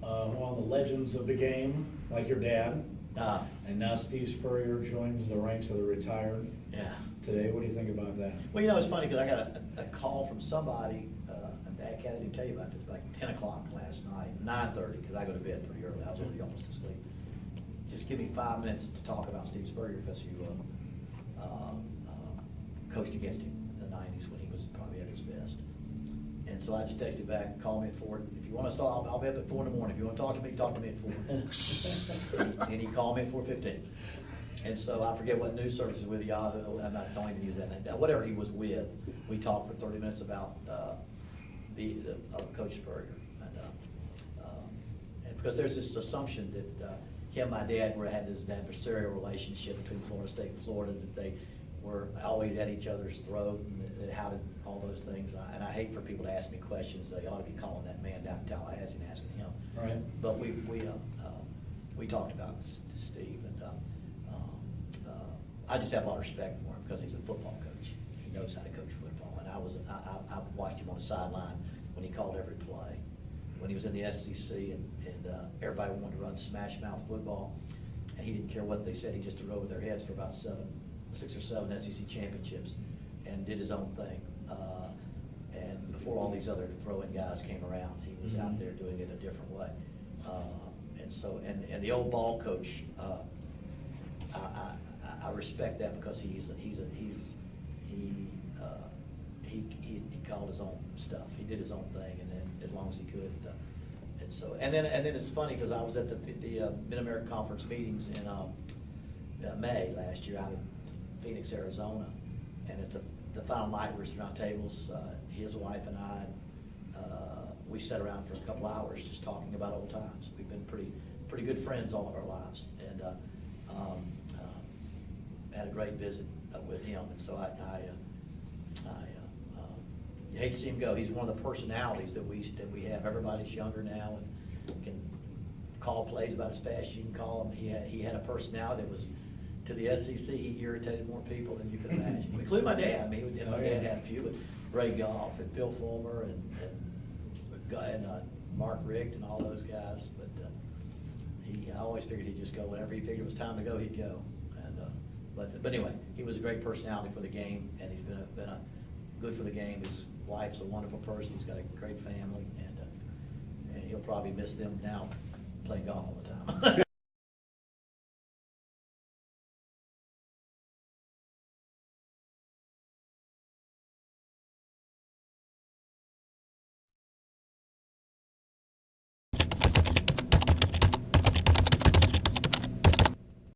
one of the legends of the game, like your dad. Uh, And now Steve Spurrier joins the ranks of the retired yeah. today. What do you think about that? Well, it's funny because I got a call from somebody, and Dad Kathy didn't tell you about this, like 10 o'clock last night, 9:30, because I go to bed pretty early. I was already almost asleep. Just give me 5 minutes to talk about Steve Spurrier because you coached against him in the 90s when he was probably at his best. And so I just texted back, call me at 4. If you want to start, I'll be up at 4 in the morning. If you want to talk to me at 4. And he called me at 4:15. And so I forget what news service is with Yahoo. Don't even use that name. Whatever he was with, we talked for 30 minutes about Coach Spurrier. And because there's this assumption that him and my dad had this adversarial relationship between Florida State and Florida, that they were always at each other's throat, and how did all those things. And I hate for people to ask me questions. They ought to be calling that man down in Tallahassee and asking him. Right. But we talked about Steve, and I just have a lot of respect for him because he's a football coach. He knows how to coach football, and I watched him on the sideline when he called every play. When he was in the SEC and everybody wanted to run smash mouth football, and he didn't care what they said. He just threw over their heads for about 6 or 7 SEC championships and did his own thing. And before all these other throw-in guys came around, he was out there doing it a different way. And the old ball coach, I respect that because he called his own stuff. He did his own thing, and then as long as he could. And then it's funny because I was at the Mid-America Conference meetings in May last year out in Phoenix, Arizona, and at the final night we were sitting around tables. His wife and I, we sat around for a couple hours just talking about old times. We've been pretty good friends all of our lives, and had a great visit with him. And so you hate to see him go. He's one of the personalities that we have. Everybody's younger now and can call plays about as fast as you can call them. He had a personality that was, to the SEC, he irritated more people than you could imagine, including my dad. I mean, my dad had a few, but Ray Goff and Phil Fulmer and Mark Richt and all those guys. But I always figured he'd just go whenever he figured it was time to go, he'd go. And but anyway, he was a great personality for the game, and he's been a good for the game. His wife's a wonderful person. He's got a great family, and he'll probably miss them now playing golf all the time.